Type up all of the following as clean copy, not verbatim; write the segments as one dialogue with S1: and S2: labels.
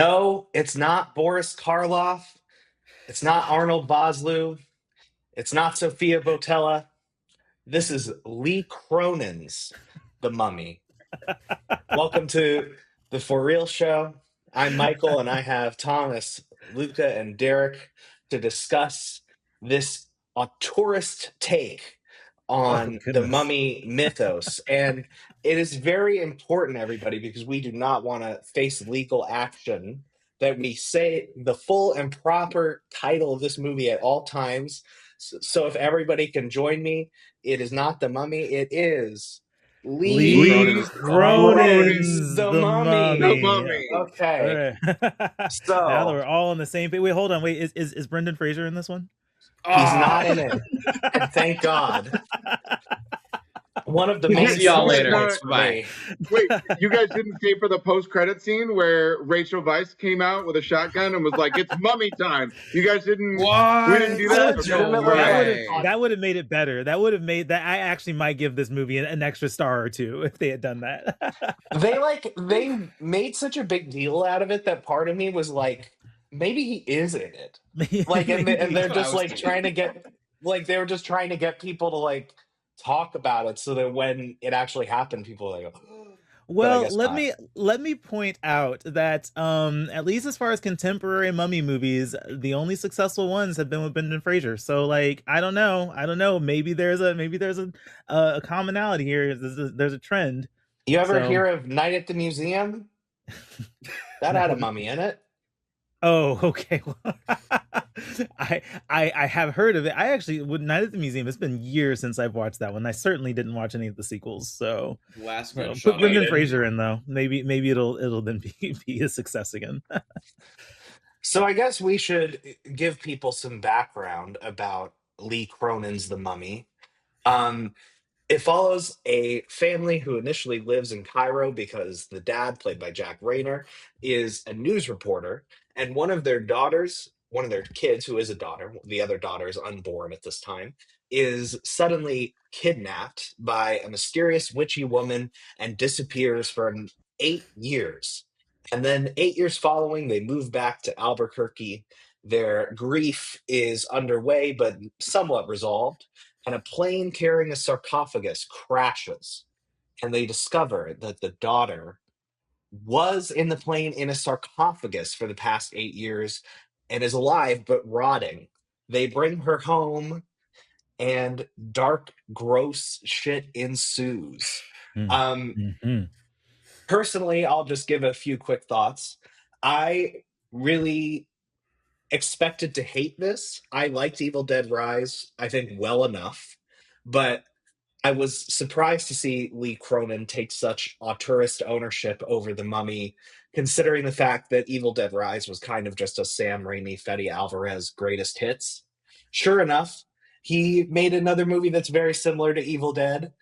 S1: No, it's not Boris Karloff. It's not Arnold Vosloo. It's not Sophia Botella. This is Lee Cronin's The Mummy. Welcome to the For Real show. I'm Michael, and I have Thomas, Luca, and Derrick to discuss this auteurist take
S2: Oh,
S1: on the
S2: goodness.
S1: mummy mythos. And it is very important, everybody, because we do not want to face legal action, that we say the full and proper title of this movie at all times. So if everybody can join me, it is not the mummy, it is Lee
S2: Lee
S3: Cronin's The Mummy.
S1: Cronin's
S2: Cronin's
S1: The
S2: The
S3: The
S1: Mummy.
S2: Mummy.
S3: Mummy.
S2: All
S1: Okay,
S2: right. Now that
S1: so
S2: we're all on the same page. Wait, hold on. Wait, is Brenden Frasier in this one?
S1: he's not in
S3: Ah,
S1: it, and thank God. One of the
S3: We'll
S1: main
S3: see y'all
S1: selling
S3: later.
S1: points for
S3: Bye.
S1: me.
S3: wait, you guys didn't stay for the post-credit scene where Rachel Weisz came out with a shotgun and was like, "It's mummy time." You guys didn't.
S4: What?
S3: We didn't do that.
S1: I
S3: Okay.
S1: legitimately
S3: Right.
S1: thought-
S2: That would have made it better. That would have made that. I actually might give this movie an extra star or two if they had done that.
S1: they made such a big deal out of it that part of me was like, maybe he is in it. Like, and they're
S4: That's what I
S1: just
S4: was
S1: like
S4: thinking.
S1: trying to get, like, they were just trying to get people to like talk about it so that when it actually happened, people were like, but I
S2: Well,
S1: guess
S2: let
S1: not.
S2: me point out that at least as far as contemporary mummy movies, the only successful ones have been with Brendan Fraser. So like I don't know. Maybe there's a commonality here. There's a trend.
S1: You ever
S2: So
S1: hear of Night at the Museum? That had a
S2: no.
S1: mummy in it.
S2: Oh, okay. Well, I have heard of it. I actually would Night at the Museum. It's been years since I've watched that one. I certainly didn't watch any of the sequels. So
S4: Last
S2: put
S4: good shot.
S2: Brendan Fraser in though. Maybe it'll then be a success again.
S1: So I guess we should give people some background about Lee Cronin's The Mummy. Um, it follows a family who initially lives in Cairo because the dad, played by Jack Rayner, is a news reporter, and one of their kids, who is a daughter, the other daughter is unborn at this time, is suddenly kidnapped by a mysterious witchy woman and disappears for 8 years. And then 8 years following, they move back to Albuquerque. Their grief is underway, but somewhat resolved, and a plane carrying a sarcophagus crashes, and they discover that the daughter was in the plane in a sarcophagus for the past 8 years and is alive but rotting. They bring her home, and dark, gross shit ensues. Um,
S2: Mm-hmm.
S1: Personally, I'll just give a few quick thoughts. I really expected to hate this. I liked Evil Dead Rise, I think, well enough, but I was surprised to see Lee Cronin take such auteurist ownership over The Mummy, considering the fact that Evil Dead Rise was kind of just a Sam Raimi, Fede Alvarez greatest hits. Sure enough, he made another movie that's very similar to Evil Dead,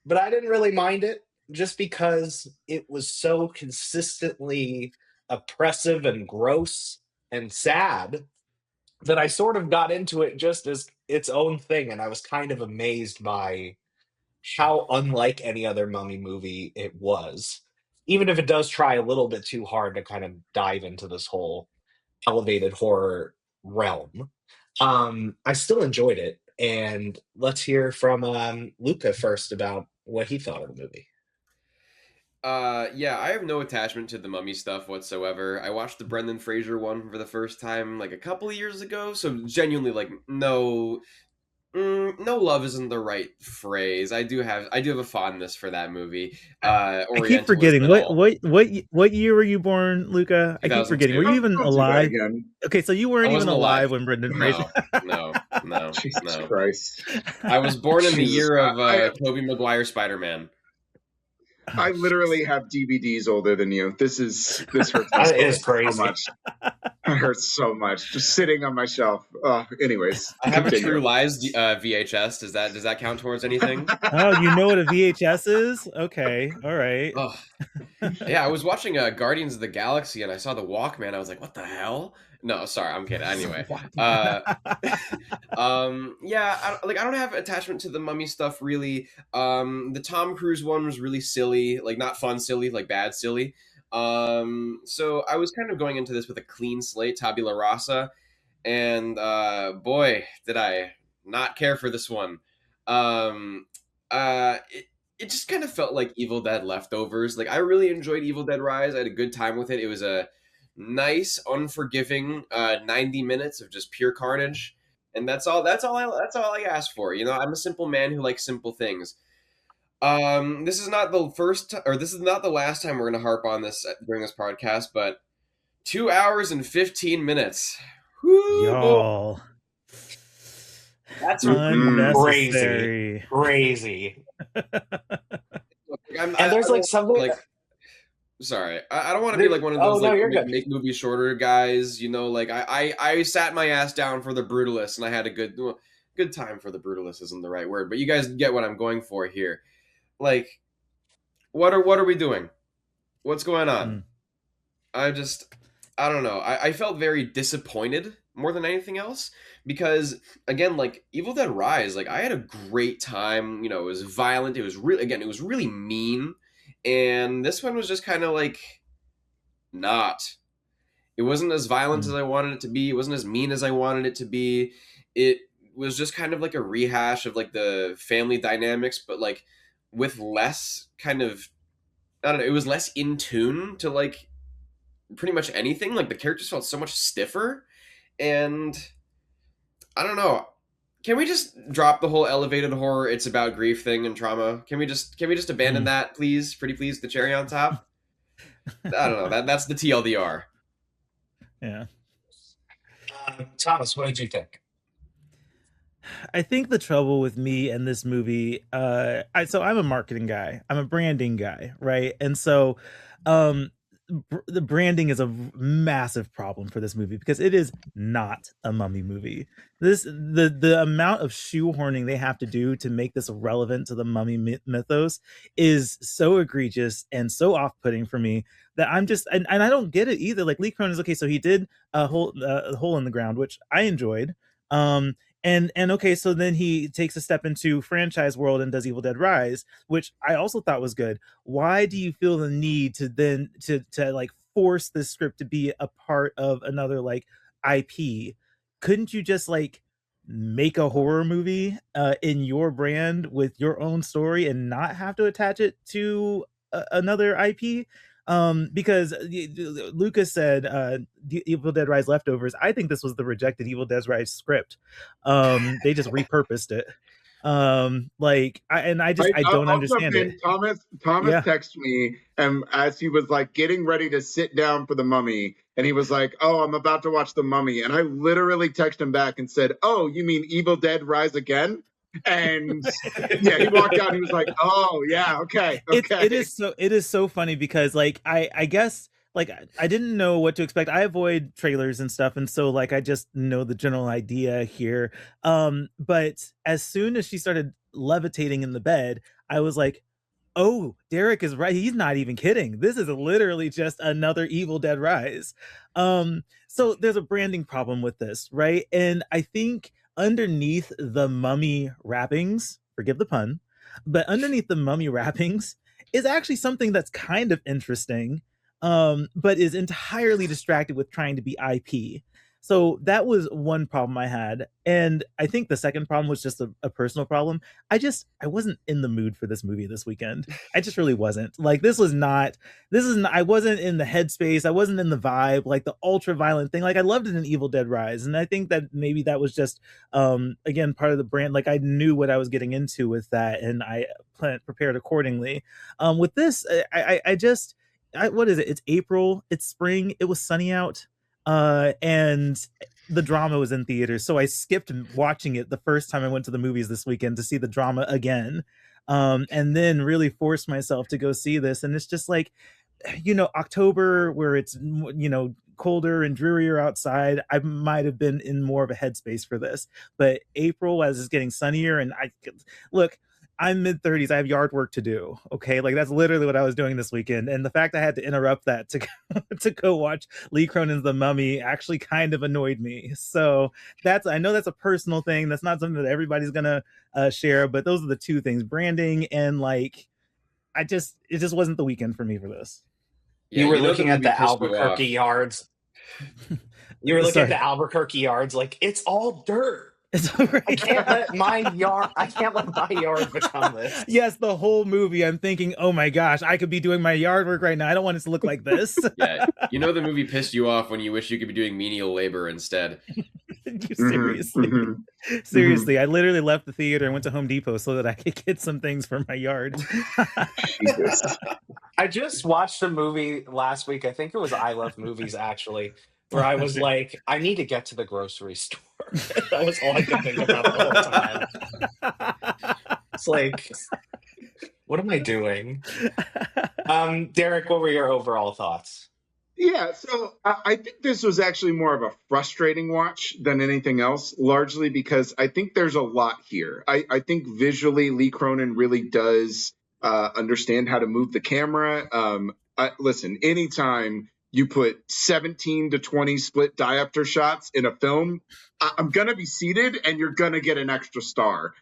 S1: but I didn't really mind it just because it was so consistently oppressive and gross and sad that I sort of got into it just as its own thing, and I was kind of amazed by how unlike any other mummy movie it was, even if it does try a little bit too hard to kind of dive into this whole elevated horror realm. I still enjoyed it, and let's hear from Luca first about what he thought of the movie.
S4: Yeah, I have no attachment to the mummy stuff whatsoever. I watched the Brendan Fraser one for the first time like a couple of years ago, so genuinely like no love isn't the right phrase. I do have a fondness for that movie.
S2: I keep
S4: Orientalist
S2: forgetting
S4: and all.
S2: what year were you born, Luca? I keep forgetting. Were
S4: 2002.
S2: you even
S3: Don't do that
S2: alive?
S3: again.
S2: Okay, so you weren't
S4: I
S2: even
S4: wasn't
S2: alive
S4: alive.
S2: when Brendan Fraser.
S4: No.
S3: Jesus Christ.
S4: I was born in the
S3: Jesus,
S4: year of
S3: I-
S4: Tobey Maguire Spider-Man.
S3: I literally have DVDs older than you. This hurts me
S1: That is
S3: so
S1: crazy.
S3: much. It hurts so much. Just sitting on my shelf. Anyways,
S4: I have a
S3: continue.
S4: True Lies VHS. Does that count towards anything?
S2: Oh, you know what a VHS is? Okay, all right.
S4: Oh, yeah. I was watching Guardians of the Galaxy and I saw the Walkman. I was like, "What the hell?" No, sorry, I'm kidding. Anyway, yeah, I don't have attachment to the mummy stuff really. The Tom Cruise one was really silly, like not fun silly, like bad silly. So I was kind of going into this with a clean slate, tabula rasa, and boy, did I not care for this one. Um, it just kind of felt like Evil Dead leftovers. Like I really enjoyed Evil Dead Rise. I had a good time with it. It was a nice, unforgiving 90 minutes of just pure carnage, and that's all I asked for. You know, I'm a simple man who likes simple things. This is not the first, or this is not the last time we're going to harp on this during this podcast, but 2 hours and 15 minutes. Whoo, boy.
S2: Y'all.
S4: That's
S2: unnecessary.
S1: Crazy.
S4: I'm,
S1: And there's like something
S4: like. Sorry, I don't want to be like one of those make movies shorter guys. You know, like I sat my ass down for the Brutalist, and I had a good time for the Brutalist isn't the right word, but you guys get what I'm going for here. Like, what are we doing? What's going on? I don't know. I felt very disappointed more than anything else because again, like Evil Dead Rise, like I had a great time. You know, it was violent. It was really mean, and this one was just kind of like not. It wasn't as violent as I wanted it to be. It wasn't as mean as I wanted it to be. It was just kind of like a rehash of like the family dynamics, but like with less kind of, I don't know, it was less in tune to like pretty much anything. Like the characters felt so much stiffer, and I don't know. Can we just drop the whole elevated horror it's about grief thing and trauma? Can we just abandon that, please? Pretty please, the cherry on top. I don't know. That's the TLDR.
S2: Yeah.
S1: Thomas, what did you think?
S2: I think the trouble with me and this movie, so I'm a marketing guy, I'm a branding guy, right? And so, the branding is a massive problem for this movie because it is not a mummy movie. The amount of shoehorning they have to do to make this relevant to the mummy mythos is so egregious and so off-putting for me that I'm just, and I don't get it either. Like Lee Cronin is okay, so he did a hole in the ground, which I enjoyed. And okay, so then he takes a step into franchise world and does Evil Dead Rise, which I also thought was good. Why do you feel the need to then to like force this script to be a part of another like IP? Couldn't you just like make a horror movie in your brand with your own story and not have to attach it to another IP? Because Lucas said Evil Dead Rise leftovers. I think this was the rejected Evil Dead Rise script. They just repurposed it. I don't understand it.
S3: Thomas texted me, and as he was like getting ready to sit down for The Mummy, and he was like, "Oh, I'm about to watch The Mummy," and I literally texted him back and said, "Oh, you mean Evil Dead Rise Again?" And yeah, he walked out and he was like, "Oh yeah, okay."
S2: It is so funny because like I guess like I didn't know what to expect. I avoid trailers and stuff, and so like I just know the general idea here. But as soon as she started levitating in the bed, I was like, oh, Derrick is right. He's not even kidding. This is literally just another Evil Dead Rise. So there's a branding problem with this, right? And I think underneath the mummy wrappings, forgive the pun, but underneath the mummy wrappings is actually something that's kind of interesting, but is entirely distracted with trying to be IP. So that was one problem I had. And I think the second problem was just a personal problem. I wasn't in the mood for this movie this weekend. I just really wasn't. Like I wasn't in the headspace. I wasn't in the vibe, like the ultra violent thing. Like I loved it in Evil Dead Rise. And I think that maybe that was just, again, part of the brand. Like I knew what I was getting into with that and I prepared accordingly. With this, what is it? It's April, it's spring, it was sunny out. And the drama was in theaters, so I skipped watching it the first time I went to the movies this weekend to see the drama again, and then really forced myself to go see this. And it's just like, October where it's colder and drearier outside, I might have been in more of a headspace for this. But April, as it's getting sunnier, and I'm mid-30s. I have yard work to do. Okay, like that's literally what I was doing this weekend, and the fact I had to interrupt that to go watch Lee Cronin's The Mummy actually kind of annoyed me. So I know that's a personal thing. That's not something that everybody's gonna share, but those are the two things: branding and like, it just wasn't the weekend for me for this.
S4: Yeah,
S1: you were
S4: you know the
S1: looking at
S4: movie
S1: the
S4: pissed you
S1: Albuquerque
S4: off.
S1: yards. You were looking at the Albuquerque yards like, it's all dirt.
S2: It's all right.
S1: I can't let my yard become this.
S2: Yes, the whole movie I'm thinking, oh my gosh, I could be doing my yard work right now. I don't want it to look like this.
S4: Yeah, you know the movie pissed you off when you wish you could be doing menial labor instead.
S2: Seriously. Seriously, I literally left the theater and went to Home Depot so that I could get some things for my yard.
S1: I just watched a movie last week. I think it was I Love Movies, actually, where I was like, I need to get to the grocery store. That was all I could think about the whole time. It's like, what am I doing? Derrick, what were your overall thoughts?
S3: Yeah, so I think this was actually more of a frustrating watch than anything else, largely because I think there's a lot here. I think visually Lee Cronin really does understand how to move the camera. Listen, anytime you put 17 to 20 split diopter shots in a film, I'm going to be seated and you're going to get an extra star.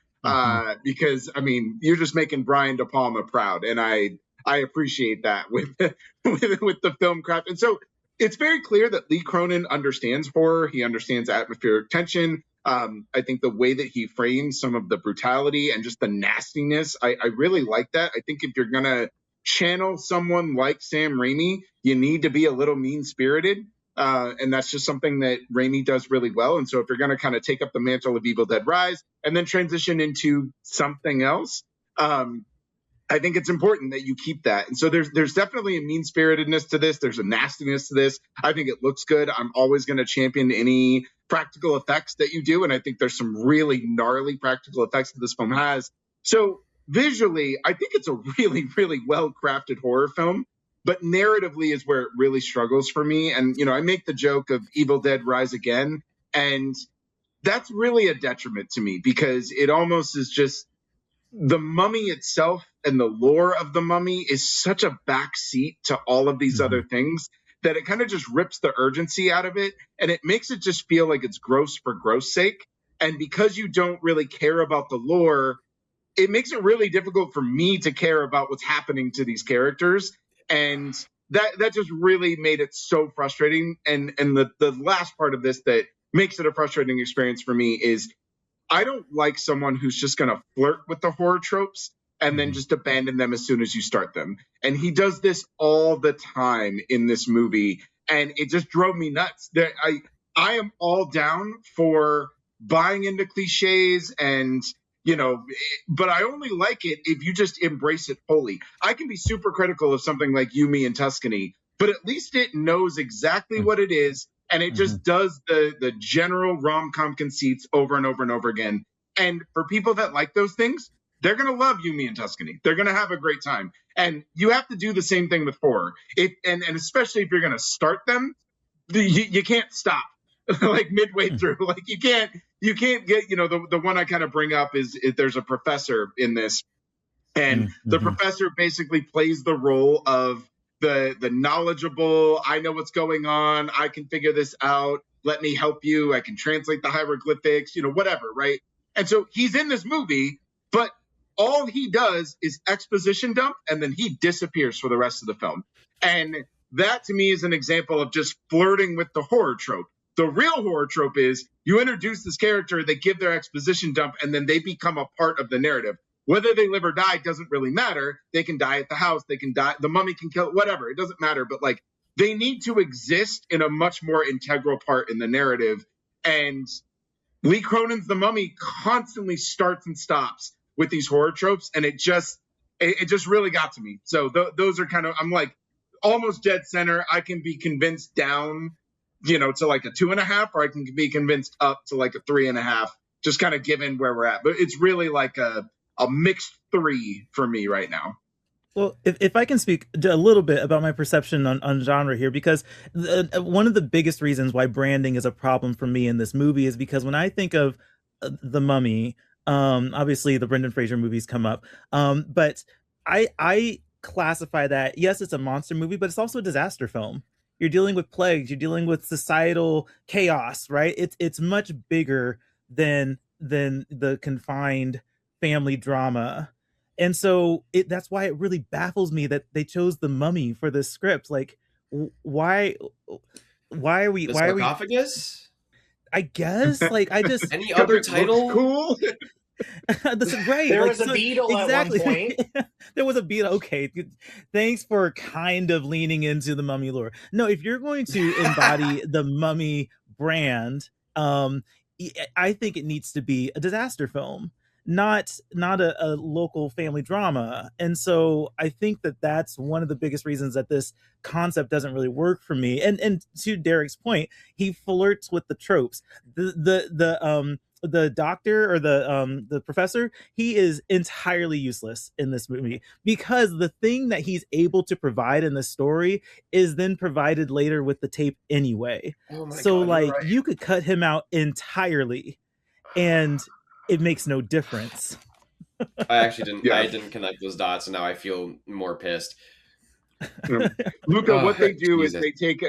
S3: Because, I mean, you're just making Brian De Palma proud. And I appreciate that with the film craft. And so it's very clear that Lee Cronin understands horror. He understands atmospheric tension. I think the way that he frames some of the brutality and just the nastiness, I really like that. I think if you're going to channel someone like Sam Raimi, you need to be a little mean-spirited. And that's just something that Raimi does really well. And so if you're going to kind of take up the mantle of Evil Dead Rise and then transition into something else, I think it's important that you keep that. And so there's definitely a mean-spiritedness to this. There's a nastiness to this. I think it looks good. I'm always going to champion any practical effects that you do. And I think there's some really gnarly practical effects that this film has. So visually, I think it's a really, really well-crafted horror film. But narratively is where it really struggles for me. And, I make the joke of Evil Dead Rise Again. And that's really a detriment to me because it almost is just the mummy itself and the lore of the mummy is such a backseat to all of these other things that it kind of just rips the urgency out of it. And it makes it just feel like it's gross for gross sake. And because you don't really care about the lore, it makes it really difficult for me to care about what's happening to these characters. And that just really made it so frustrating. And the last part of this that makes it a frustrating experience for me is I don't like someone who's just going to flirt with the horror tropes and then just abandon them as soon as you start them. And he does this all the time in this movie. And it just drove me nuts. I am all down for buying into cliches and but I only like it if you just embrace it fully. I can be super critical of something like You, Me, and Tuscany, but at least it knows exactly what it is, and it just does the general rom-com conceits over and over and over again. And for people that like those things, they're going to love You, Me, and Tuscany. They're going to have a great time. And you have to do the same thing with horror. And especially if you're going to start them, you can't stop. Like midway through, like you can't get, the one I kind of bring up is there's a professor in this, and the professor basically plays the role of the knowledgeable, I know what's going on, I can figure this out, let me help you, I can translate the hieroglyphics, whatever, right? And so he's in this movie, but all he does is exposition dump, and then he disappears for the rest of the film. And that to me is an example of just flirting with the horror trope. The real horror trope is you introduce this character, they give their exposition dump, and then they become a part of the narrative. Whether they live or die doesn't really matter. They can die at the house. They can die. The mummy can kill, whatever. It doesn't matter. But they need to exist in a much more integral part in the narrative. And Lee Cronin's The Mummy constantly starts and stops with these horror tropes. And it just really got to me. So those are kind of, I'm like almost dead center. I can be convinced down to a 2.5, or I can be convinced up to a 3.5, just kind of given where we're at. But it's really like a mixed 3 for me right now.
S2: Well, if I can speak a little bit about my perception on genre here, because one of the biggest reasons why branding is a problem for me in this movie is because when I think of The Mummy, obviously the Brenden Frasier movies come up, but I classify that, yes, it's a monster movie, but it's also a disaster film. You're dealing with plagues, you're dealing with societal chaos, right? It's much bigger than the confined family drama. And so that's why it really baffles me that they chose The Mummy for this script. Like, why are we?
S4: The
S2: why
S4: sarcophagus?
S2: I guess, like, I just
S4: any other title?
S3: Cool.
S2: That's right.
S1: There
S2: like,
S1: was a beetle
S2: exactly.
S1: at one point.
S2: There was a beetle. Okay, thanks for kind of leaning into the Mummy lore. No, if you're going to embody the Mummy brand, I think it needs to be a disaster film, not a local family drama. And so I think that that's one of the biggest reasons that this concept doesn't really work for me. And to Derrick's point, he flirts with the tropes. The doctor or the professor, he is entirely useless in this movie, because the thing that he's able to provide in the story is then provided later with the tape anyway. So God, like, right. You could cut him out entirely and it makes no difference.
S4: I actually didn't. Yeah. I didn't connect those dots, and now I feel more pissed.
S3: Luca, what they do is they take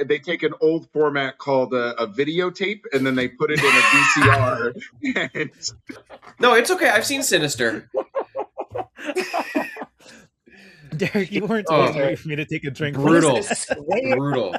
S3: an old format called a videotape, and then they put it in a VCR.
S4: No, it's okay. I've seen Sinister.
S2: Derrick, you weren't supposed to wait for me to take a drink.
S4: Brutal. Brutal.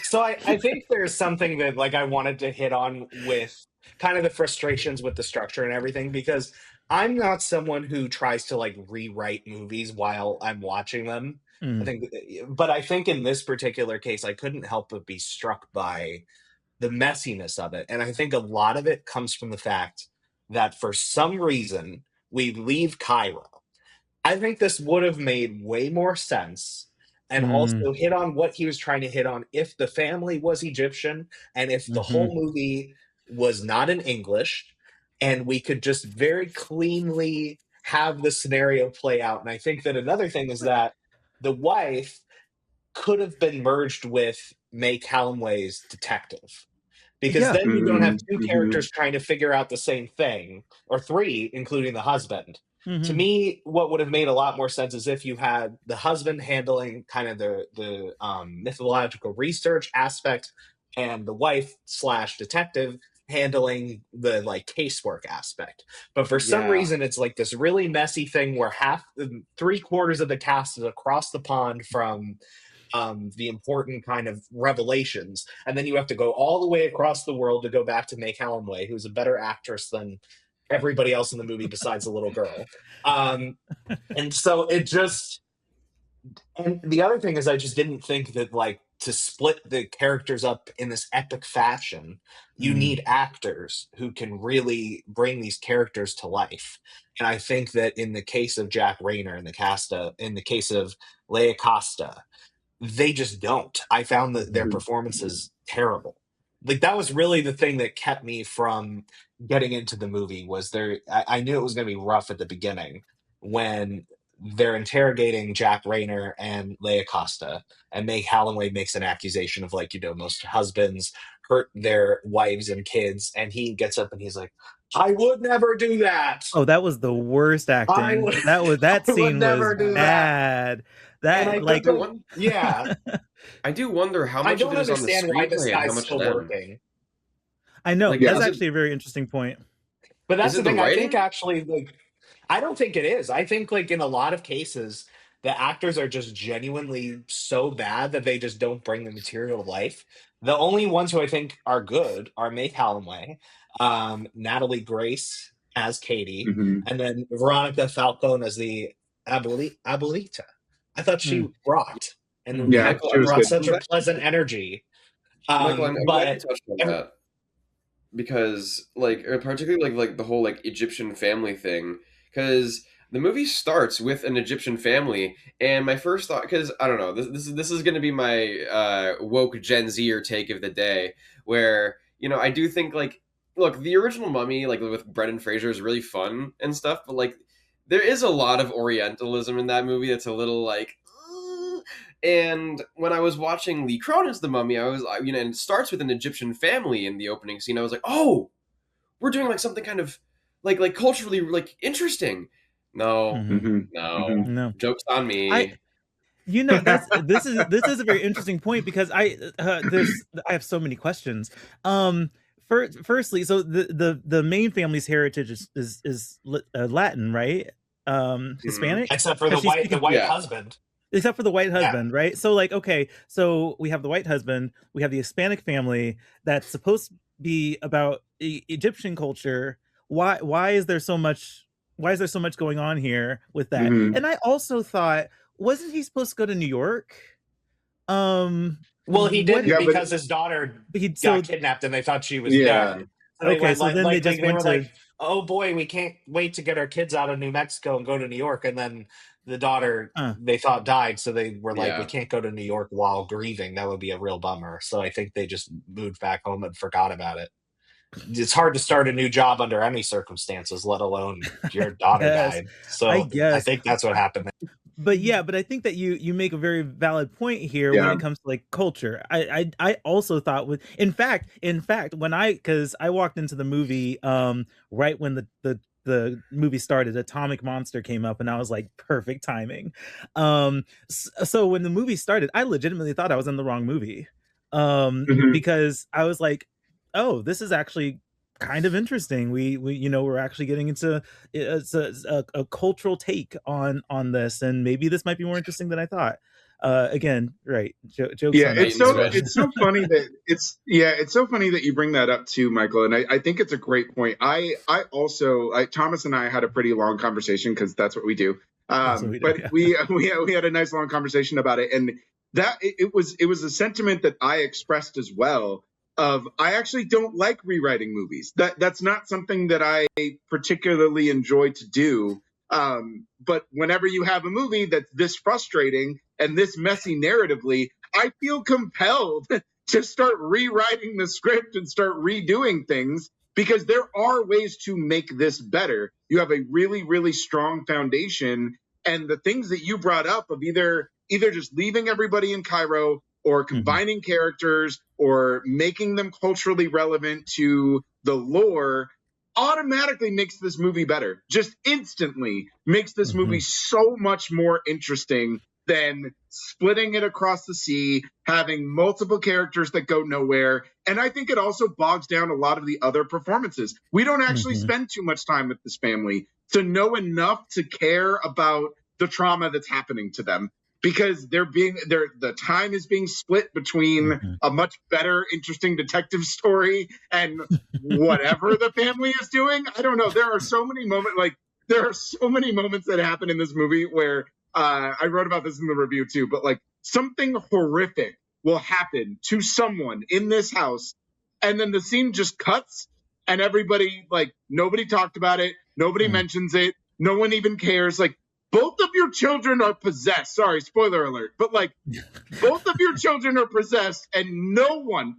S1: So I think there's something that, like, I wanted to hit on with kind of the frustrations with the structure and everything, because I'm not someone who tries to, like, rewrite movies while I'm watching them. But I think in this particular case, I couldn't help but be struck by the messiness of it. And I think a lot of it comes from the fact that for some reason we leave Cairo. I think this would have made way more sense and also hit on what he was trying to hit on if the family was Egyptian and if the whole movie was not in English, and we could just very cleanly have the scenario play out. And I think that another thing is that the wife could have been merged with May Calloway's detective, because then you don't have two characters trying to figure out the same thing, or three, including the husband. To me, what would have made a lot more sense is if you had the husband handling kind of the mythological research aspect, and the wife / detective handling the, like, casework aspect. But for some reason, it's like this really messy thing where 3/4 of the cast is across the pond from the important kind of revelations, and then you have to go all the way across the world to go back to May Calloway, who's a better actress than everybody else in the movie besides the little girl. And so it just, and the other thing is, I just didn't think that, like, to split the characters up in this epic fashion, you need actors who can really bring these characters to life. And I think that in the case of Jack Rayner, in the case of Leia Costa, they just don't. I found that their performances terrible. Like, that was really the thing that kept me from getting into the movie, was I knew it was going to be rough at the beginning when they're interrogating Jack Rayner and Leia Costa, and May Calloway makes an accusation of, like, most husbands hurt their wives and kids, and he gets up and he's like, I would never do that.
S2: Oh, that was the worst acting. That scene was bad. That, like,
S1: yeah.
S4: I do wonder how much of it is on the screenplay and how much of
S1: working.
S2: I know, like, that's actually a very interesting point.
S1: But that's the thing. I think actually, like, I don't think it is. I think, like, in a lot of cases, the actors are just genuinely so bad that they just don't bring the material to life. The only ones who I think are good are May Calloway, Natalie Grace as Katie, and then Veronica Falcone as the Abuelita. I thought she rocked, and brought such a pleasant energy.
S4: Michael, I'm glad you touched on that, because, like, particularly like the whole, like, Egyptian family thing, because the movie starts with an Egyptian family, and my first thought, because I don't know, this is going to be my woke Gen Zer take of the day, where, I do think, like, look, the original Mummy, like, with Brenden Frasier, is really fun and stuff, but, like, there is a lot of Orientalism in that movie that's a little, like, and when I was watching Lee Cronin's The Mummy, I was, and it starts with an Egyptian family in the opening scene. I was like, oh, we're doing, like, something kind of like culturally, like, interesting. No, no, joke's on me.
S2: This is a very interesting point, because I have so many questions. Firstly, so the main family's heritage is Latin, right? Hispanic,
S1: except for the white husband.
S2: Except for the white husband, right? So like, okay, so we have the white husband, we have the Hispanic family that's supposed to be about Egyptian culture. Why is there so much going on here with that?
S3: Mm-hmm.
S2: And I also thought, wasn't he supposed to go to New York?
S1: Well, he didn't because his daughter got kidnapped and they thought she was dead. So
S2: okay, so then they were
S1: like, oh boy, we can't wait to get our kids out of New Mexico and go to New York. And then the daughter they thought died, so they were like, we can't go to New York while grieving. That would be a real bummer. So I think they just moved back home and forgot about it. It's hard to start a new job under any circumstances, let alone your daughter died. So I think that's what happened there.
S2: But I think that you make a very valid point here when it comes to like culture. I also thought in fact when because I walked into the movie right when the movie started, Atomic Monster came up, and I was like, perfect timing. So when the movie started, I legitimately thought I was in the wrong movie, because I was like, oh, this is actually kind of interesting. We're actually getting into a cultural take on this, and maybe this might be more interesting than I thought. Again, right? Jokes.
S3: Yeah, it's so funny that it's so funny that you bring that up too, Michael. And I think it's a great point. I also Thomas and I had a pretty long conversation because that's what we do. We had a nice long conversation about it, and that it was a sentiment that I expressed as well. I actually don't like rewriting movies. That's not something that I particularly enjoy to do. But whenever you have a movie that's this frustrating and this messy narratively, I feel compelled to start rewriting the script and start redoing things, because there are ways to make this better. You have a really, really strong foundation, and the things that you brought up of either just leaving everybody in Cairo, or combining characters, or making them culturally relevant to the lore, automatically makes this movie better. Just instantly makes this movie so much more interesting than splitting it across the sea, having multiple characters that go nowhere. And I think it also bogs down a lot of the other performances. We don't actually spend too much time with this family to know enough to care about the trauma that's happening to them, because the time is being split between a much better, interesting detective story and whatever the family is doing. I don't know. There are so many moments that happen in this movie where I wrote about this in the review too, but like something horrific will happen to someone in this house, and then the scene just cuts, and everybody, like, nobody talked about it, nobody mentions it, no one even cares. Like, both of your children are possessed. Sorry, spoiler alert. But like, both of your children are possessed, and no one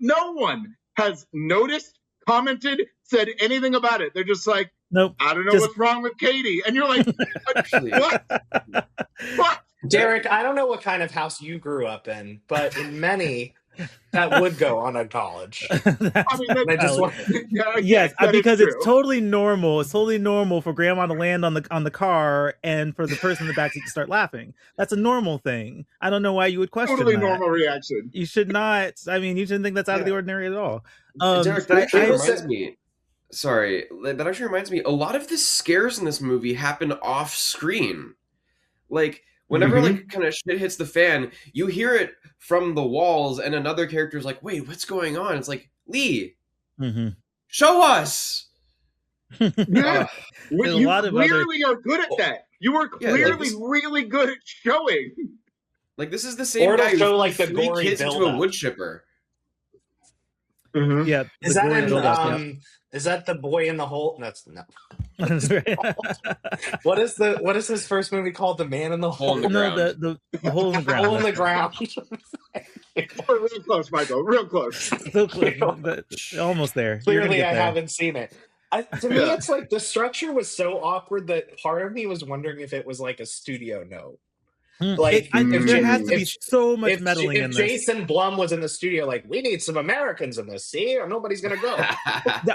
S3: has noticed, commented, said anything about it. They're just like,
S2: nope.
S3: I don't know what's wrong with Katie. And you're like, what?
S1: Derrick, I don't know what kind of house you grew up in, but in many, that would go on at college.
S2: Yes, because it's totally normal. It's totally normal for grandma to land on the car and for the person in the backseat to start laughing. That's a normal thing. I don't know why you would question that.
S3: Totally normal reaction.
S2: You should not. I mean, you shouldn't think that's out of the ordinary at all.
S4: Derrick, that actually reminds me. Sorry, that actually reminds me. A lot of the scares in this movie happen off screen. Like, whenever like kind of shit hits the fan, you hear it from the walls, and another character's like, "Wait, what's going on?" It's like, Lee, show us.
S3: Yeah, you clearly are good at that. You are clearly really good at showing.
S4: Like, this is the same guy who
S1: like the
S4: three kids into a wood chipper.
S2: Yeah,
S1: is that is that the boy in the hole? That's no. What is his first movie called? The Man in the Hole.
S2: The Hole in the Ground.
S1: Hole in the Ground.
S3: Real close, Michael. Real close.
S2: So close, but almost there.
S1: Clearly, I haven't seen it. To me, it's like the structure was so awkward that part of me was wondering if it was like a studio note. Like,
S2: there has to be so much meddling in this.
S1: If Jason Blum was in the studio, like, we need some Americans in this, see? Or nobody's going to go.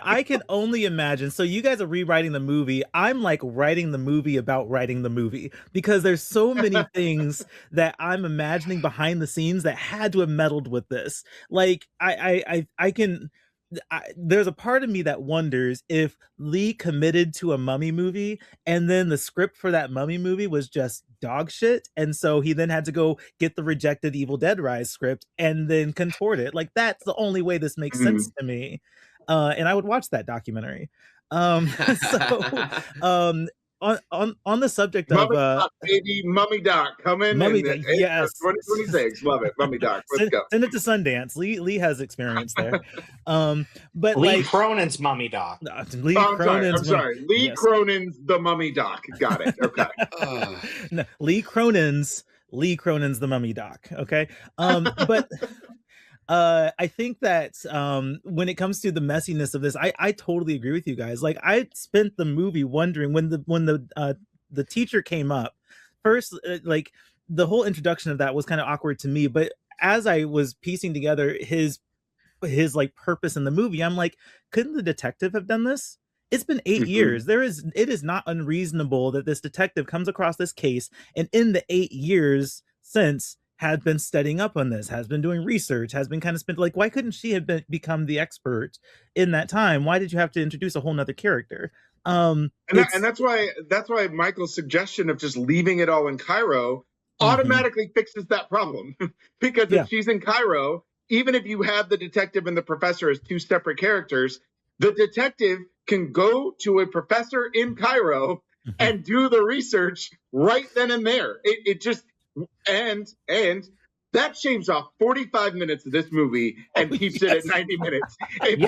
S2: I can only imagine. So you guys are rewriting the movie. I'm like writing the movie about writing the movie, because there's so many things that I'm imagining behind the scenes that had to have meddled with this. Like, I can... there's a part of me that wonders if Lee committed to a Mummy movie and then the script for that Mummy movie was just dog shit, and so he then had to go get the rejected Evil Dead Rise script and then contort it. Like, that's the only way this makes sense to me, and I would watch that documentary. So on the subject
S3: Mummy
S2: of
S3: Doc, baby, Mummy Doc coming
S2: Mummy
S3: in
S2: Doc, yes,
S3: 2026. Love it, Mummy Doc. Let's go.
S2: Send it to Sundance. Lee has experience there. But
S1: Lee
S2: like
S1: Cronin's Mummy Doc.
S2: Lee Cronin's
S3: I'm sorry. Lee Cronin's The Mummy Doc. Got it. Okay.
S2: No, Lee Cronin's The Mummy Doc. Okay. But I think that when it comes to the messiness of this, I totally agree with you guys. Like, I spent the movie wondering when the teacher came up first, like the whole introduction of that was kind of awkward to me, but as I was piecing together his like purpose in the movie, I'm like, couldn't the detective have done this? It's been 8 years. It is not unreasonable that this detective comes across this case, and in the 8 years since had been studying up on this, has been doing research, has been kind of spent, like, why couldn't she have become the expert in that time? Why did you have to introduce a whole nother character?
S3: And that's why Michael's suggestion of just leaving it all in Cairo automatically fixes that problem. Because if she's in Cairo, even if you have the detective and the professor as two separate characters, the detective can go to a professor in Cairo and do the research right then and there. It just and that shaves off 45 minutes of this movie and keeps it at 90 minutes. If you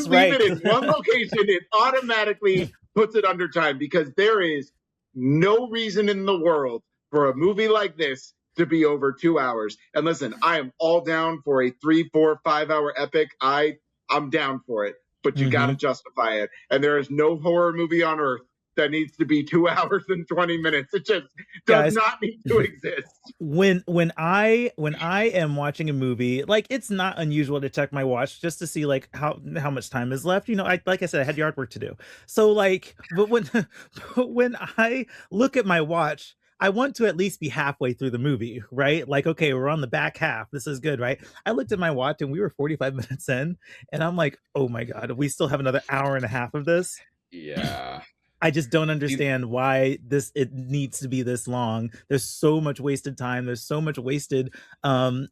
S3: leave it in one location, it automatically puts it under time, because there is no reason in the world for a movie like this to be over 2 hours. And listen, I am all down for a 3, 4, 5 hour epic. I'm down for it, but you got to justify it. And there is no horror movie on earth that needs to be 2 hours and 20 minutes. It just does not need to exist.
S2: When I am watching a movie, like, it's not unusual to check my watch just to see like how much time is left. You know, like I said, I had yard work to do. So like, but when I look at my watch, I want to at least be halfway through the movie, right? Like, okay, we're on the back half. This is good, right? I looked at my watch and we were 45 minutes in, and I'm like, oh my God, we still have another hour and a half of this.
S4: Yeah.
S2: I just don't understand why it needs to be this long. There's so much wasted time. There's so much wasted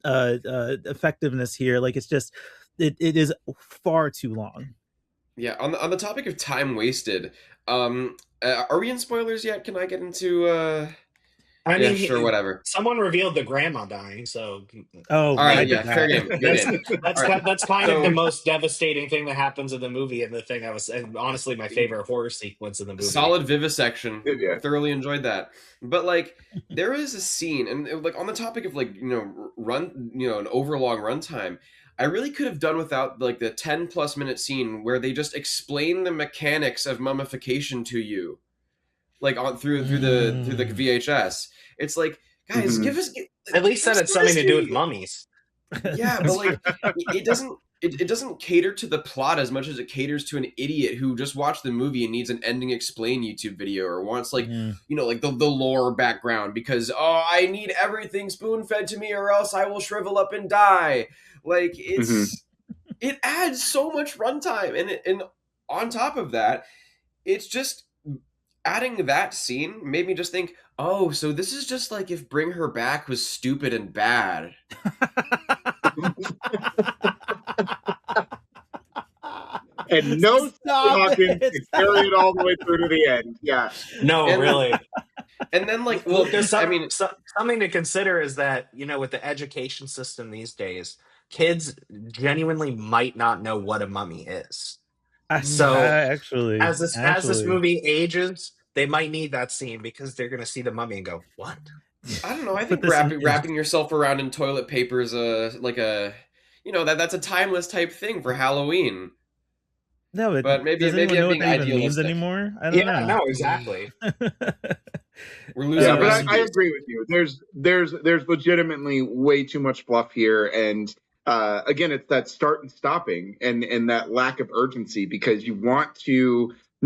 S2: effectiveness here. Like, it's just, it is far too long.
S4: Yeah. On the topic of time wasted, are we in spoilers yet? Can I get into
S1: I mean,
S4: sure, whatever.
S1: Someone revealed the grandma dying, so.
S4: Oh, all right, yeah, fair game.
S1: That's kind of the most devastating thing that happens in the movie, and the thing and honestly, my favorite horror sequence in the movie.
S4: Solid vivisection. Yeah. Thoroughly enjoyed that. But like, there is a scene, and like on the topic of like an overlong runtime, I really could have done without like the 10+ minute scene where they just explain the mechanics of mummification to you, like on through the VHS. It's like, guys, give us
S1: at least that it's something to do with mummies.
S4: Yeah, but like it doesn't cater to the plot as much as it caters to an idiot who just watched the movie and needs an ending explain YouTube video, or wants like like the lore background because I need everything spoon fed to me or else I will shrivel up and die. Like, it's it adds so much runtime, and on top of that, it's just adding that scene made me just think, oh, so this is just like if Bring Her Back was stupid and bad.
S3: And no Hawkins can carry it all the way through to the end. Yeah.
S1: No,
S4: and
S1: really.
S4: And then like,
S1: well, there's something to consider is that, with the education system these days, kids genuinely might not know what a mummy is. So
S2: actually,
S1: as this movie ages, they might need that scene because they're going to see the mummy and go, "What?"
S4: I don't know. I think wrapping yourself around in toilet paper is that's a timeless type thing for Halloween.
S2: No,
S4: but maybe I'm being idealistic
S2: anymore. I don't know.
S1: No, exactly.
S4: We're losing.
S3: Yeah, but I agree with you. There's legitimately way too much fluff here, and again, it's that start and stopping and that lack of urgency, because you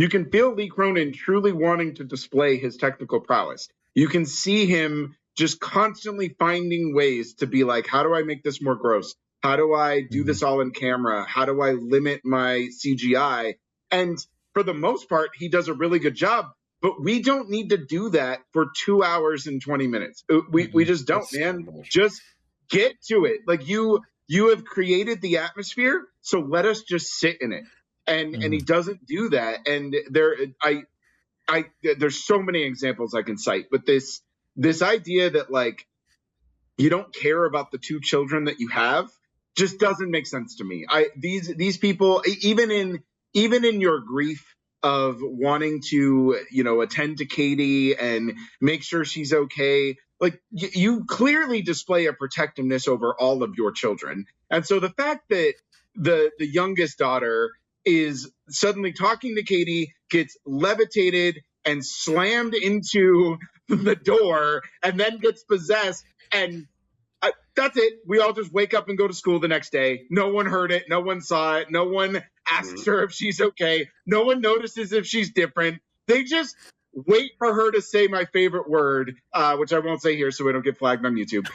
S3: can feel Lee Cronin truly wanting to display his technical prowess. You can see him just constantly finding ways to be like, how do I make this more gross? How do I do this all in camera? How do I limit my CGI? And for the most part, he does a really good job. But we don't need to do that for 2 hours and 20 minutes. We just don't, man. Just get to it. Like you have created the atmosphere, so let us just sit in it. And he doesn't do that. And there's so many examples I can cite, but this idea that like you don't care about the two children that you have just doesn't make sense to me. These people, even in your grief of wanting to, attend to Katie and make sure she's okay, like you clearly display a protectiveness over all of your children. And so the fact that the youngest daughter is suddenly talking to Katie, gets levitated and slammed into the door, and then gets possessed, and that's it. We all just wake up and go to school the next day. No one heard it. No one saw it. No one asks her if she's okay. No one notices if she's different. They just wait for her to say my favorite word, which I won't say here so we don't get flagged on YouTube.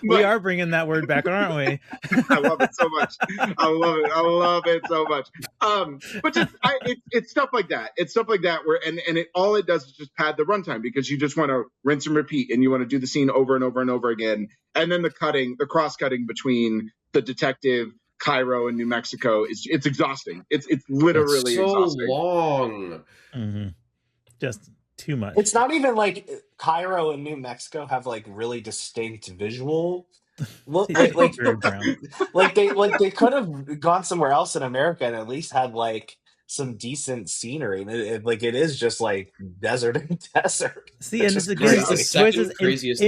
S2: We are bringing that word back, aren't we?
S3: I love it so much. I love it so much. But just it's stuff like that. It's stuff like that where all it does is just pad the runtime, because you just want to rinse and repeat, and you want to do the scene over and over and over again. And then the cross cutting between the detective, Cairo, and New Mexico it's exhausting. It's literally
S4: so
S3: exhausting.
S4: Long.
S2: Mm-hmm. Just too much.
S1: It's not even like Cairo and New Mexico have like really distinct visual look. Like they could have gone somewhere else in America and at least had like some decent scenery. It is just like desert and desert.
S2: See, and it's again the craziest.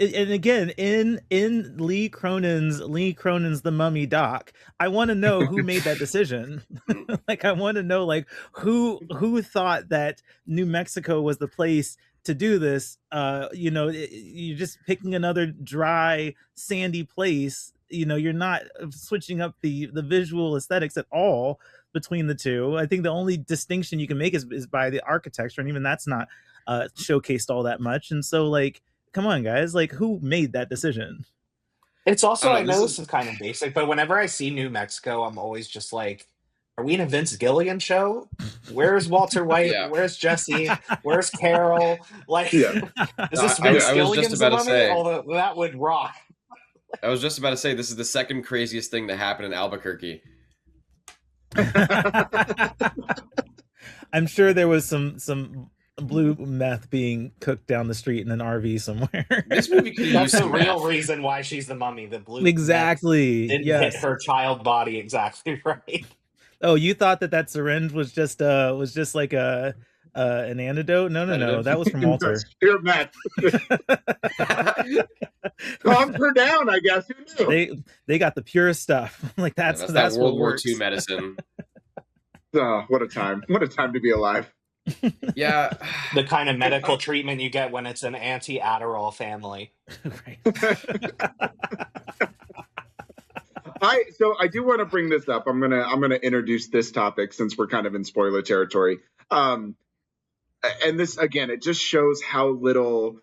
S2: And again, in Lee Cronin's The Mummy doc, I want to know who made that decision. Like, I want to know like who thought that New Mexico was the place to do this. You're just picking another dry, sandy place. You're not switching up the visual aesthetics at all between the two. I think the only distinction you can make is by the architecture, and even that's not showcased all that much. And so like, come on, guys! Like, who made that decision?
S1: It's also, I know this is kind of basic, but whenever I see New Mexico, I'm always just like, are we in a Vince Gilligan show? Where's Walter White? Yeah. Where's Jesse? Where's Carol? Like, is this Vince Gilligan's Mummy? Although that would rock.
S4: I was just about to say, this is the second craziest thing to happen in Albuquerque.
S2: I'm sure there was some blue meth being cooked down the street in an RV somewhere.
S4: This movie could
S1: That's the real reason why she's the mummy. The blue
S2: exactly
S1: meth didn't hit her child body exactly right.
S2: Oh, you thought that syringe was just like an antidote? No. That was from Walter.
S3: Pure meth. Calm her down, I guess. Who
S2: knew? They got the purest stuff. Like that's
S4: that World War II medicine.
S3: Oh, what a time! What a time to be alive.
S4: Yeah,
S1: the kind of medical treatment you get when it's an anti-Adderall family.
S3: I do want to bring this up. I'm gonna introduce this topic since we're kind of in spoiler territory. And this again, it just shows how little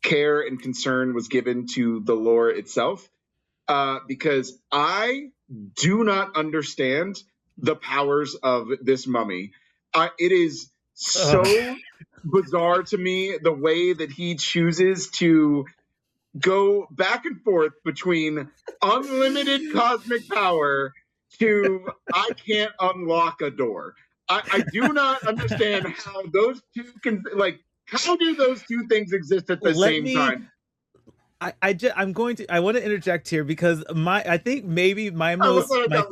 S3: care and concern was given to the lore itself. Because I do not understand the powers of this mummy. It is so bizarre to me the way that he chooses to go back and forth between unlimited cosmic power to I can't unlock a door. I do not understand how those two can, like, how do those two things exist at the same time?
S2: I want to interject here because I think maybe my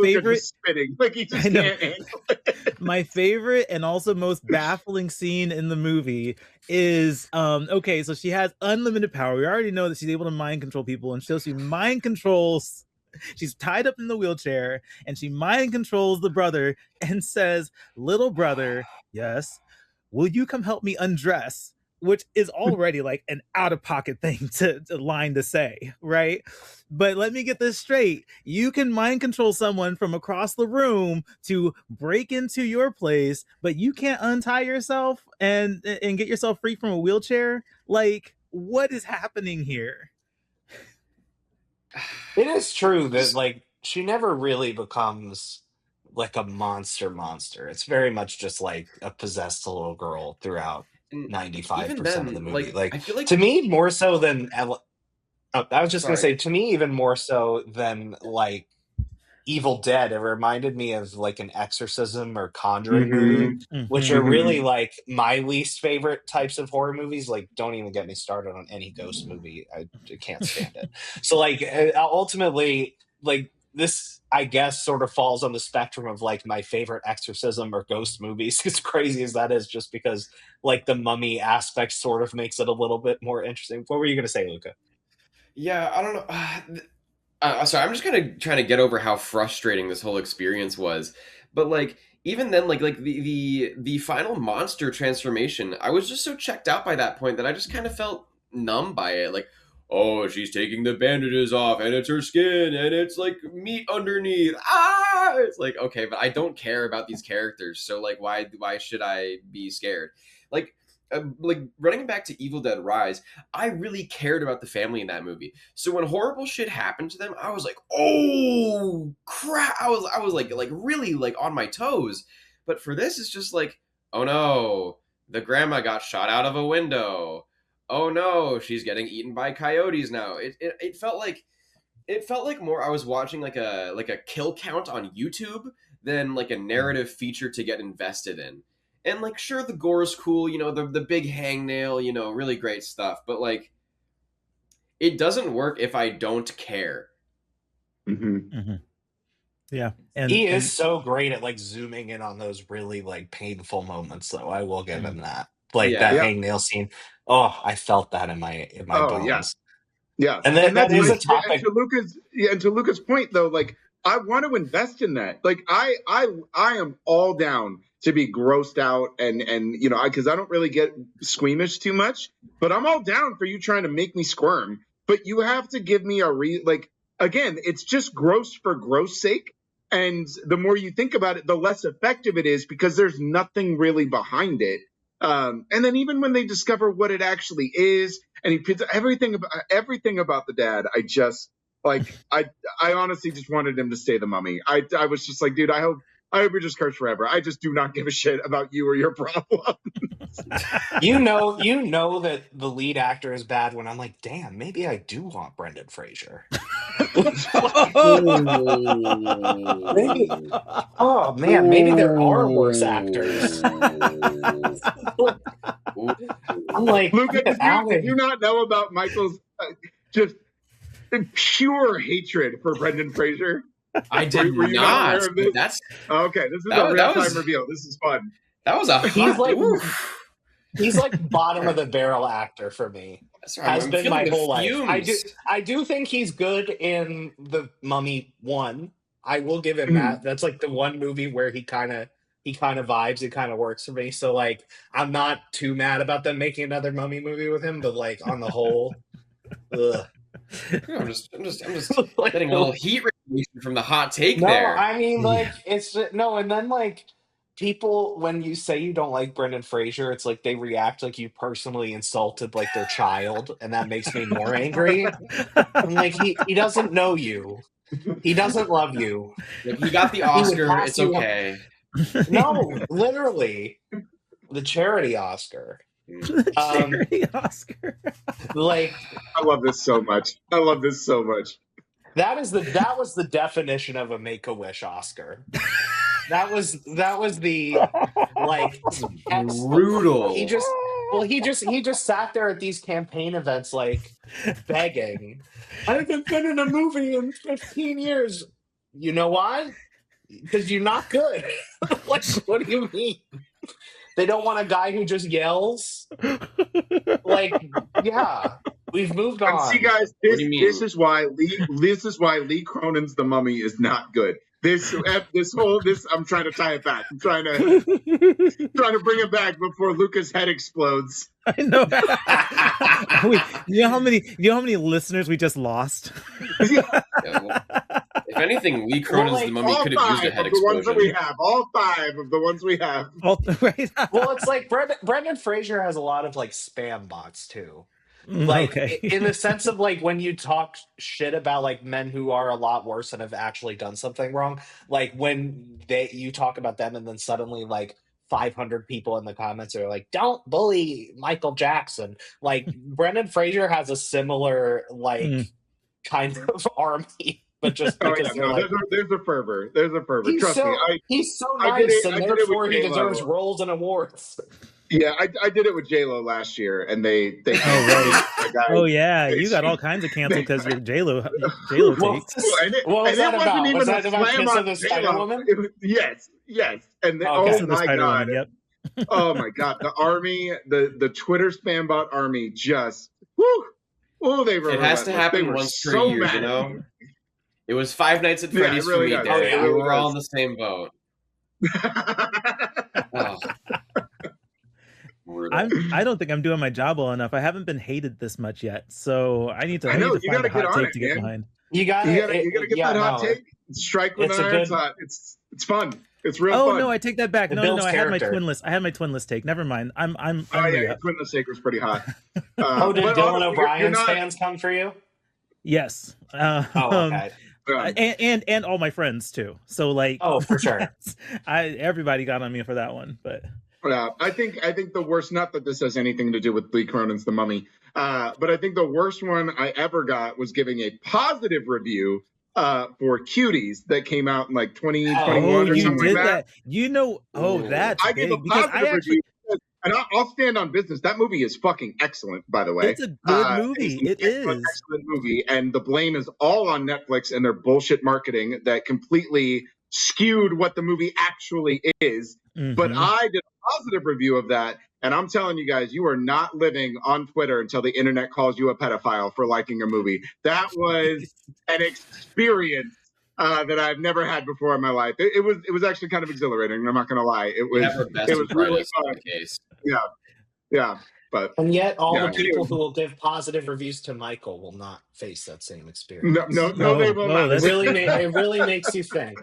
S2: favorite
S3: spitting. Like he just can't handle it.
S2: My favorite and also most baffling scene in the movie is okay, so she has unlimited power. We already know that she's able to mind control people, and so she mind controls. She's tied up in the wheelchair and she mind controls the brother and says, "Little brother, yes, will you come help me undress?" Which is already like an out-of-pocket thing to line to say, right? But let me get this straight. You can mind control someone from across the room to break into your place, but you can't untie yourself and get yourself free from a wheelchair? Like, what is happening here?
S1: It is true that like she never really becomes like a monster. It's very much just like a possessed little girl throughout
S4: And even
S1: 95% of the
S4: then,
S1: movie.
S4: like I
S1: Like
S4: feel like
S1: to me, more so than I was just gonna
S4: sorry.
S1: say, to me, even more so than like Evil Dead, it reminded me of like an exorcism or conjuring movie, which are really like my least favorite types of horror movies. Like, don't even get me started on any ghost movie. I can't stand it. So like ultimately, like this I guess sort of falls on the spectrum of like my favorite exorcism or ghost movies, as crazy as that is, just because like the mummy aspect sort of makes it a little bit more interesting. What were you gonna say, Luca?
S4: Yeah, I don't know. Sorry, I'm just kind of trying to get over how frustrating this whole experience was. But like even then, like the final monster transformation, I was just so checked out by that point that I just kind of felt numb by it. Like, oh, she's taking the bandages off, and it's her skin, and it's like meat underneath. Ah, it's like okay, but I don't care about these characters, so like why should I be scared? Like. Like running back to Evil Dead Rise, I really cared about the family in that movie. So when horrible shit happened to them, I was like, "Oh crap!" I was like really like on my toes. But for this, it's just like, "Oh no, the grandma got shot out of a window. Oh no, she's getting eaten by coyotes now." It felt like more I was watching like a kill count on YouTube than like a narrative feature to get invested in. And like sure the gore is cool, you know, the big hangnail, you know, really great stuff, but like it doesn't work if I don't care.
S2: Yeah,
S1: he is so great at like zooming in on those really like painful moments, though. I will give him that. Like that hangnail scene. Oh, I felt that in my bones.
S3: Yeah,
S1: and then that is a
S3: and
S1: topic.
S3: To Luca's point, though, like I want to invest in that. Like I am all down to be grossed out and you know because I don't really get squeamish too much, but I'm all down for you trying to make me squirm. But you have to give me a like again, it's just gross for gross sake. And the more you think about it, the less effective it is because there's nothing really behind it. And then even when they discover what it actually is, and he puts everything about the dad, I just like I honestly just wanted him to stay the mummy. I was just like, dude, I hope you're just cursed forever. I just do not give a shit about you or your problems.
S1: you know that the lead actor is bad when I'm like, damn, maybe I do want Brenden Frasier. Maybe, oh man, maybe there are worse actors. I'm like,
S3: Luca, did you not know about Michael's just pure hatred for Brenden Frasier?
S4: I did were you not aware of this?
S3: That's okay. This is a real-time reveal. This is fun.
S4: That was a
S1: he's like bottom of the barrel actor for me. Has been my whole life. I do think he's good in The Mummy 1. I will give him that. That's like the one movie where he kind of vibes. It kind of works for me. So like, I'm not too mad about them making another Mummy movie with him. But like on the whole, ugh.
S4: I'm just like, getting a little heat radiation from the hot take there.
S1: I mean, like it's no, and then like people when you say you don't like Brenden Frasier, it's like they react like you personally insulted like their child, and that makes me more angry. I'm like he doesn't know you. He doesn't love you.
S4: He got the Oscar. It's okay.
S1: No, literally, the charity Oscar.
S2: The charity Oscar.
S1: Like
S3: I love this so much. That
S1: was the definition of a Make-A-Wish Oscar. That was the like
S4: brutal.
S1: He just sat there at these campaign events like begging. I haven't been in a movie in 15 years. You know why? Because you're not good. Like, what do you mean? They don't want a guy who just yells. Like, yeah, we've moved on.
S3: See, guys, this is why Lee Cronin's The Mummy is not good. This I'm trying to tie it back. I'm trying to bring it back before Luca's head explodes.
S2: I know. You know how many listeners we just lost?
S4: If anything, Lee Cronin's The Mummy could have used a head explosion.
S3: All 5 of the ones we have.
S1: Well, it's like Brenden Frasier has a lot of like spam bots too. Like
S2: Okay.
S1: in the sense of like when you talk shit about like men who are a lot worse and have actually done something wrong, like when you talk about them and then suddenly like 500 people in the comments are like, don't bully Michael Jackson. Like Brenden Frasier has a similar like kind of army, but just because they're like,
S3: there's a fervor. There's a fervor. Trust me.
S1: He's so
S3: I did
S1: nice,
S3: it.
S1: and
S3: I did it with
S1: therefore he
S3: J-Lo.
S1: deserves roles and awards.
S3: Yeah, I did it with J-Lo last year, and they
S2: oh right. Oh yeah, you got all kinds of canceled because your J-Lo takes.
S1: What was that about? Was that about Kiss of the Spider-Woman?
S3: Yes, and
S2: Kiss of the Spider-Woman. Yep.
S3: Oh my god, the army, the Twitter spam bot army, just they were.
S4: It has to happen once per year, you know. It was Five Nights at Freddy's for me, Derek. We were all in the same boat. Oh.
S2: I don't think I'm doing my job well enough. I haven't been hated this much yet, so I need to find a hot take to get behind.
S3: You gotta get that hot take. Strike with an iron's hot. It's fun. It's real fun.
S2: Oh no, I take that back. No, I had my twinless take. Never mind. I'm
S3: yeah, twinless take was pretty hot.
S1: Did Dylan O'Brien's fans come for you?
S2: Yes.
S1: Okay.
S2: And all my friends too. So like,
S1: for sure.
S2: Everybody got on me for that one, but.
S3: I think the worst, not that this has anything to do with Lee Cronin's The Mummy, but I think the worst one I ever got was giving a positive review for Cuties that came out in like 2021 or something like that.
S2: You know, that's
S3: I gave a positive review. And I'll stand on business. That movie is fucking excellent, by the way.
S2: It's a good movie. It is
S3: an excellent movie, and the blame is all on Netflix and their bullshit marketing that completely skewed what the movie actually is. Mm-hmm. But I did a positive review of that, and I'm telling you guys, you are not living on Twitter until the internet calls you a pedophile for liking a movie. That was an experience that I've never had before in my life. It was actually kind of exhilarating. I'm not going to lie. It was really fun. Yeah.
S1: And yet, all the people who will give positive reviews to Michael will not face that same experience.
S3: No, they will not.
S1: It really makes you think.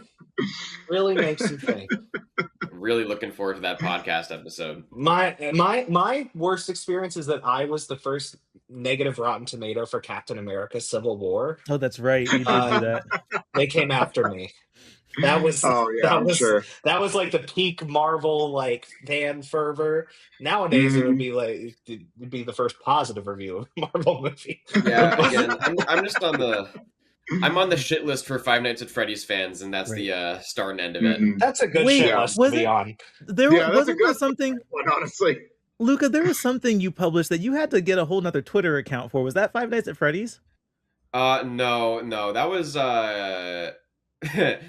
S1: Really makes you think.
S4: Really looking forward to that podcast episode.
S1: My worst experience is that I was the first negative Rotten Tomato for Captain America: Civil War.
S2: Oh, that's right. You did do that.
S1: They came after me. That was
S3: sure.
S1: That was like the peak Marvel like fan fervor. Nowadays it would be like the first positive review of a Marvel movie.
S4: Yeah, again, I'm just on the shit list for Five Nights at Freddy's fans, and that's the start and end of it.
S1: That's a good shit list to be on.
S2: Wasn't there something?
S3: Honestly,
S2: Luca, there was something you published that you had to get a whole nother Twitter account for. Was that Five Nights at Freddy's?
S4: No, that was that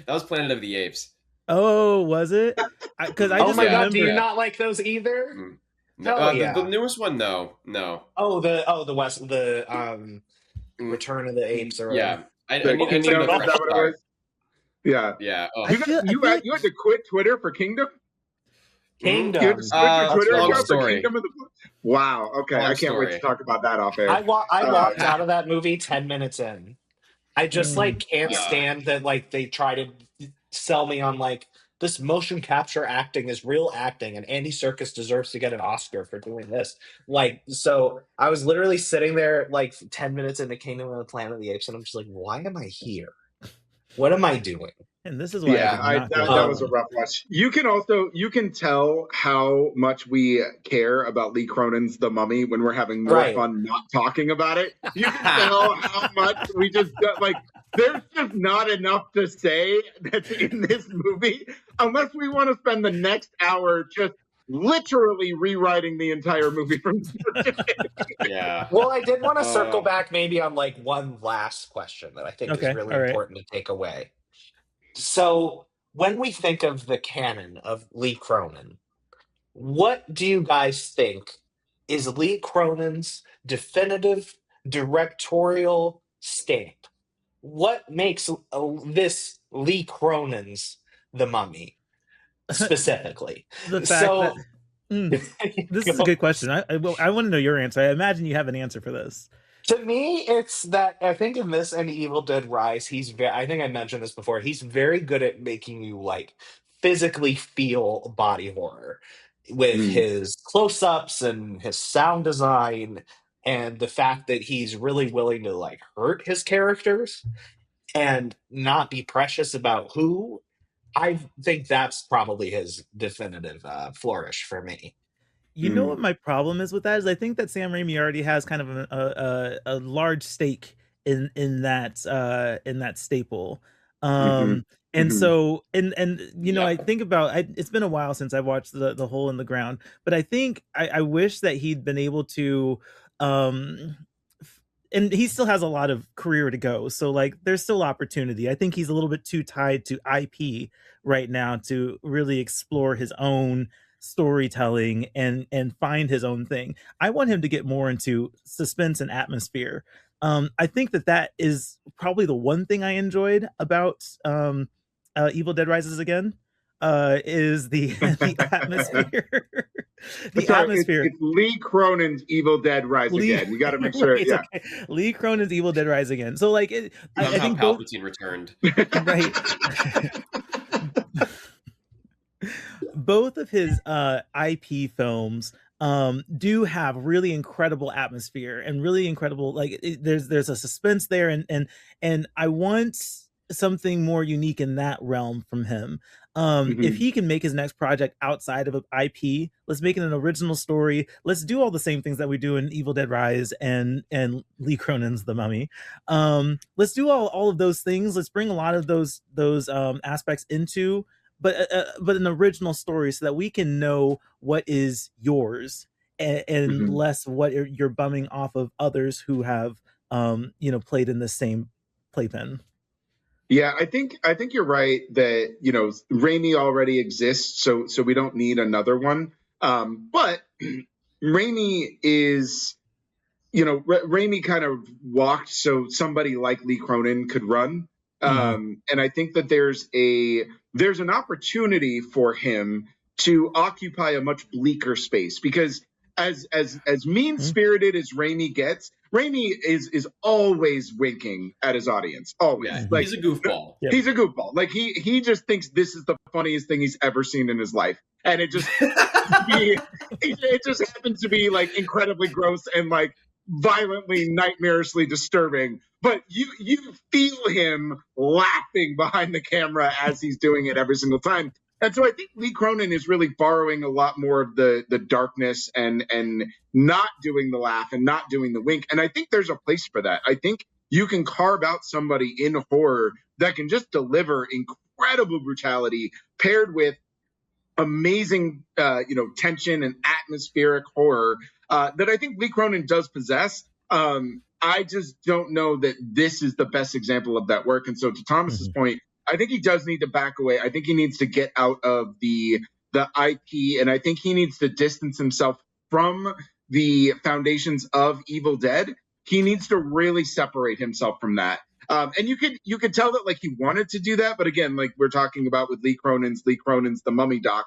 S4: was Planet of the Apes.
S2: Oh, was it? Because I just remember.
S1: God, do you not like those either?
S4: The newest one, no.
S1: Oh, the Return of the Apes, or
S4: yeah. I need
S3: a Yeah.
S4: Oh.
S3: You had to quit Twitter for Kingdom.
S1: Kingdom.
S3: You had to switch your Twitter
S4: long
S3: account
S4: story.
S3: for Kingdom. Wow. Okay, I can't wait to talk about that off air.
S1: I walked out of that movie 10 minutes in. I just can't stand that they try to sell me on this motion capture acting is real acting and Andy Serkis deserves to get an Oscar for doing this. So I was literally sitting there 10 minutes into Kingdom of the Planet of the Apes and I'm just like, why am I here? What am I doing?
S2: And this is why
S3: that was a rough watch. You can tell how much we care about Lee Cronin's The Mummy when we're having more fun not talking about it. You can tell how much we just there's just not enough to say that's in this movie unless we want to spend the next hour just literally rewriting the entire movie from
S4: Yeah.
S1: Well, I did want to circle back maybe on one last question that I think is really important to take away. So when we think of the canon of Lee Cronin, what do you guys think is Lee Cronin's definitive directorial stamp? What makes this Lee Cronin's The Mummy specifically?
S2: This is a good question. I want to know your answer. I imagine you have an answer for this.
S1: To me, it's that I think in this and Evil Dead Rise, I think I mentioned this before, he's very good at making you physically feel body horror with his close-ups and his sound design. and the fact that he's really willing to like hurt his characters and not be precious about who, I think that's probably his definitive flourish for me.
S2: You know what my problem is with that is I think that Sam Raimi already has kind of a large stake in that staple. And so you know, I think about it's been a while since I've watched the Hole in the Ground, but I think I wish that he'd been able to and he still has a lot of career to go. So like there's still opportunity. I think he's a little bit too tied to IP right now to really explore his own storytelling and find his own thing. I want him to get more into suspense and atmosphere. I think that is probably the one thing I enjoyed about Evil Dead Rises Again is the atmosphere. Atmosphere.
S3: It's Lee Cronin's Evil Dead Rise Again. You got to make sure.
S2: Right,
S3: yeah.
S2: Okay. Lee Cronin's Evil Dead Rise Again. So like, I think
S4: Palpatine returned.
S2: Right. Both of his IP films do have really incredible atmosphere and really incredible, like there's a suspense there, and I want something more unique in that realm from him. If he can make his next project outside of an IP, let's make it an original story. Let's do all the same things that we do in Evil Dead Rise and Lee Cronin's The Mummy. Let's do all of those things. Let's bring a lot of those aspects into, but an original story, so that we can know what is yours and less what you're bumming off of others who have played in the same playpen.
S3: Yeah, I think you're right that, Raimi already exists, so we don't need another one. But Raimi is, Raimi kind of walked so somebody like Lee Cronin could run. And I think that there's an opportunity for him to occupy a much bleaker space, because as mean-spirited as Raimi gets, Raimi is always winking at his audience. Always.
S4: Yeah,
S3: like,
S4: he's a goofball.
S3: He's a goofball. Like he just thinks this is the funniest thing he's ever seen in his life. And it just it just happens to be like incredibly gross and like violently nightmarishly disturbing. But you feel him laughing behind the camera as he's doing it every single time. And so I think Lee Cronin is really borrowing a lot more of the darkness and not doing the laugh and not doing the wink. And I think there's a place for that. I think you can carve out somebody in horror that can just deliver incredible brutality paired with amazing, tension and atmospheric horror that I think Lee Cronin does possess. I just don't know that this is the best example of that work. And so to Thomas's point, I think he does need to back away. I think he needs to get out of the IP, and I think he needs to distance himself from the foundations of Evil Dead. He needs to really separate himself from that. And you could tell that like he wanted to do that, but again, like we're talking about with Lee Cronin's The Mummy doc,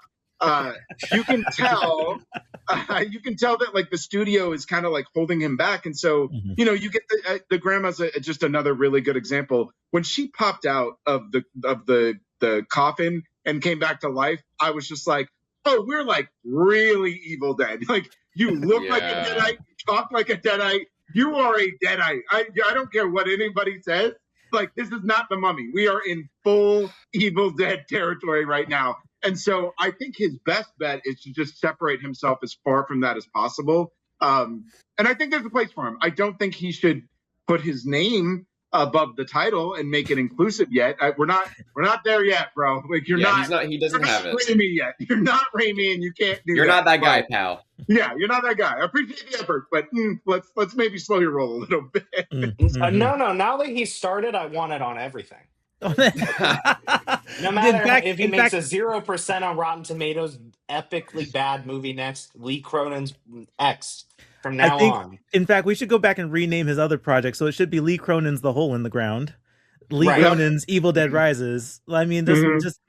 S3: you can tell that like the studio is kind of like holding him back. And so, you get the grandma's just another really good example. When she popped out of the coffin and came back to life, I was just like, oh, we're like really Evil Dead. Like you look like a Deadite, you talk like a Deadite. You are a Deadite. I don't care what anybody says. Like, this is not The Mummy. We are in full Evil Dead territory right now. And so I think his best bet is to just separate himself as far from that as possible. And I think there's a place for him. I don't think he should put his name above the title and make it inclusive yet. We're not there yet, bro. Like he doesn't have it. Raimi yet. You're not Raimi, and you can't do.
S4: You're not that guy, pal.
S3: Yeah, you're not that guy. I appreciate the effort, but let's maybe slow your roll a little bit.
S1: No. Now that he started, I want it on everything. No matter if he makes a 0% on Rotten Tomatoes, epically bad movie next, Lee Cronin's X. From now on.
S2: In fact, we should go back and rename his other project. So it should be Lee Cronin's The Hole in the Ground. Lee Cronin's Evil Dead Rises. I mean, this just,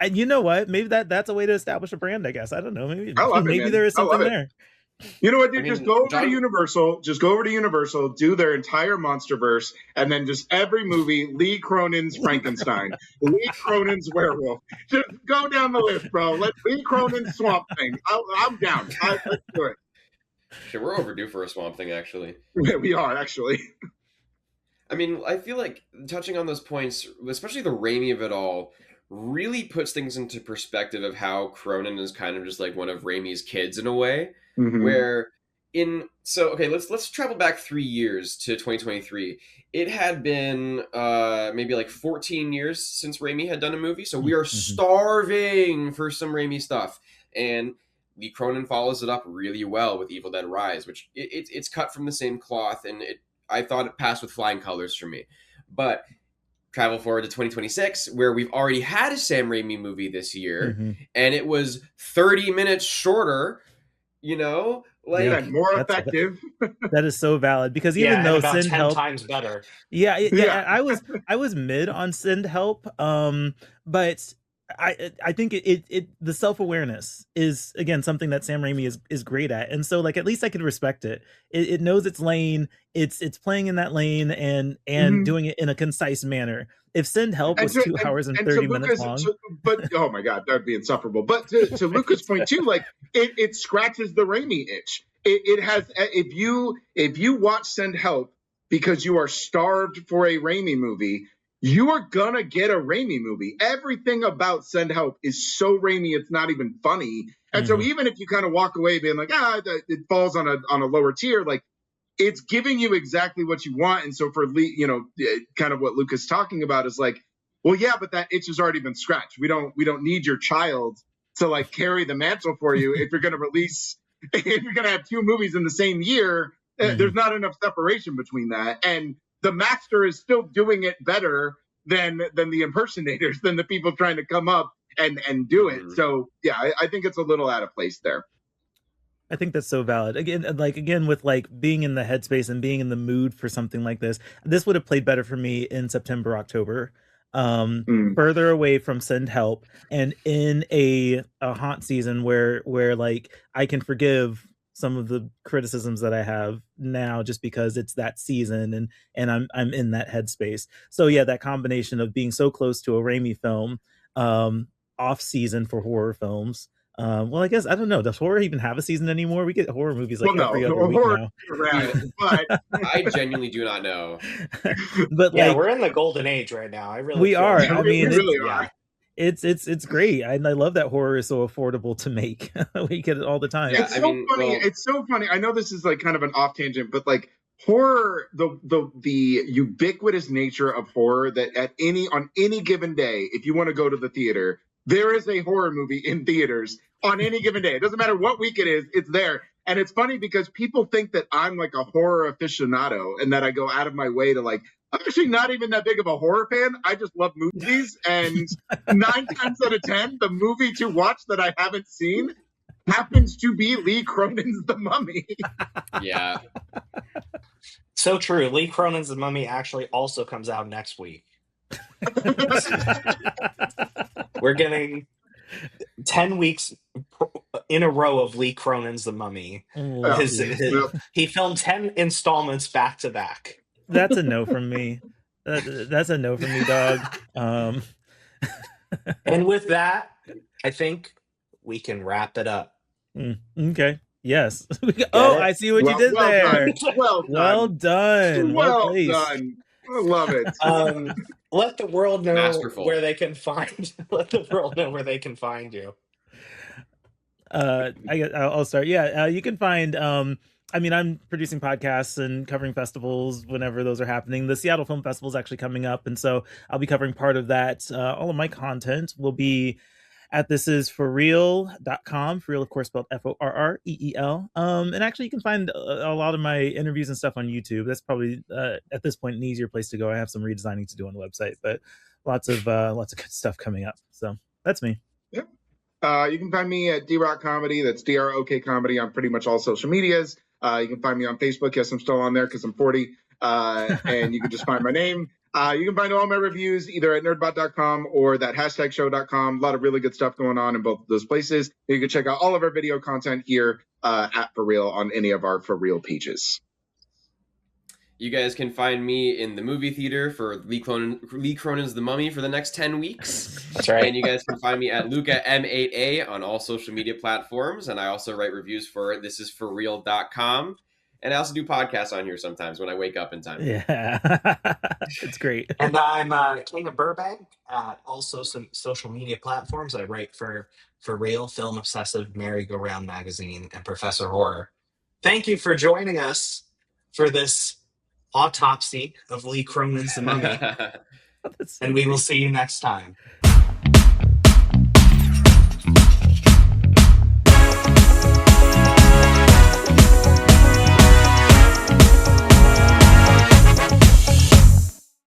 S2: and you know what? Maybe that's a way to establish a brand, I guess. I don't know. Maybe there is something there.
S3: You know what, dude? Just go over to Universal. Just go over to Universal, do their entire MonsterVerse, and then just every movie, Lee Cronin's Frankenstein, Lee Cronin's Werewolf. Just go down the list, bro. Let Lee Cronin's Swamp Thing. I'm down. Let's do it.
S4: Shit, we're overdue for a Swamp Thing, actually.
S3: We are, actually.
S4: I mean, I feel like touching on those points, especially the Raimi of it all, really puts things into perspective of how Cronin is kind of just like one of Raimi's kids in a way. Where let's travel back 3 years to 2023. It had been maybe like 14 years since Raimi had done a movie, so we are starving for some Raimi stuff. And Lee Cronin follows it up really well with Evil Dead Rise, which it's cut from the same cloth, and I thought it passed with flying colors for me. But travel forward to 2026, where we've already had a Sam Raimi movie this year, and it was 30 minutes shorter, like
S3: more effective.
S2: That is so valid, because even though
S1: about
S2: Send
S1: 10
S2: Help
S1: times better.
S2: I was mid on Send Help, but I think the self-awareness is, again, something that Sam Raimi is great at, and so like at least I could respect it. It knows its lane, it's playing in that lane, and doing it in a concise manner. If Send Help was 2 hours and 30 minutes long,
S3: but oh my god, that'd be insufferable. But to Luca's point too, like it scratches the Raimi itch. It has, if you watch Send Help because you are starved for a Raimi movie, you are gonna get a Raimi movie. Everything about Send Help is so Raimi, it's not even funny. And so even if you kind of walk away being like, it falls on a lower tier, like it's giving you exactly what you want. And so for Lee, kind of what Luca's talking about is like, well, yeah, but that itch has already been scratched. We don't need your child to like carry the mantle for you. If you're going to have 2 movies in the same year, there's not enough separation between that. And the master is still doing it better than the impersonators, than the people trying to come up and do it. So yeah, I think it's a little out of place there.
S2: I think that's so valid. Again, with like being in the headspace and being in the mood for something like this would have played better for me in September, October, further away from Send Help, and in a haunt season where like I can forgive some of the criticisms that I have now just because it's that season and I'm in that headspace. So yeah, that combination of being so close to a Raimi film, off season for horror films. Well, I guess I don't know. Does horror even have a season anymore? We get horror movies like every other week now.
S3: But
S4: I genuinely do not know.
S2: But
S1: yeah, we're in the golden age right now.
S2: We are. I mean,
S3: are.
S2: It's great. I love that horror is so affordable to make. We get it all the time.
S3: Yeah, it's so funny. It's so funny. I know this is like kind of an off tangent, but like horror, the ubiquitous nature of horror, that on any given day, if you want to go to the theater, there is a horror movie in theaters on any given day. It doesn't matter what week it is, it's there. And it's funny because people think that I'm like a horror aficionado and that I go out of my way to like, I'm actually not even that big of a horror fan. I just love movies. And 9 times out of 10, the movie to watch that I haven't seen happens to be Lee Cronin's The Mummy.
S4: Yeah.
S1: So true. Lee Cronin's The Mummy actually also comes out next week. We're getting 10 weeks in a row of Lee Cronin's The Mummy. He filmed 10 installments back to back.
S2: That's a no from me. That's a no from me, dog.
S1: And with that, I think we can wrap it up.
S2: Okay. Yes. I see what you did there. Well done.
S3: Well done. I love it.
S1: Let the world know
S4: Masterful.
S1: where they can find. Let the world know where they can find you.
S2: I'll start. Yeah, you can find. I'm producing podcasts and covering festivals whenever those are happening. The Seattle Film Festival is actually coming up, and so I'll be covering part of that. All of my content will be at disfigured.com. For real, of course, spelled FORREEL. And actually, you can find a lot of my interviews and stuff on YouTube. That's probably at this point an easier place to go. I have some redesigning to do on the website, but lots of good stuff coming up. So that's me.
S3: Yep. You can find me at D-Rock Comedy. That's DROK Comedy on pretty much all social medias. You can find me on Facebook. Yes, I'm still on there because I'm 40. And you can just find my name. You can find all my reviews either at nerdbot.com or that #show.com. A lot of really good stuff going on in both of those places. You can check out all of our video content here at ForReel on any of our ForReel pages.
S4: You guys can find me in the movie theater for Lee Cronin's The Mummy for the next 10 weeks.
S1: That's right.
S4: And you guys can find me at Luca M8A on all social media platforms. And I also write reviews for disisforreal.com. And I also do podcasts on here sometimes when I wake up in time.
S2: Yeah, it's great.
S1: And I'm King of Burbank at also some social media platforms. I write for Real, Film Obsessive, Merry-Go-Round Magazine, and Professor Horror. Thank you for joining us for this autopsy of Lee Cronin's The Mummy.
S2: So
S1: and we will see you next time.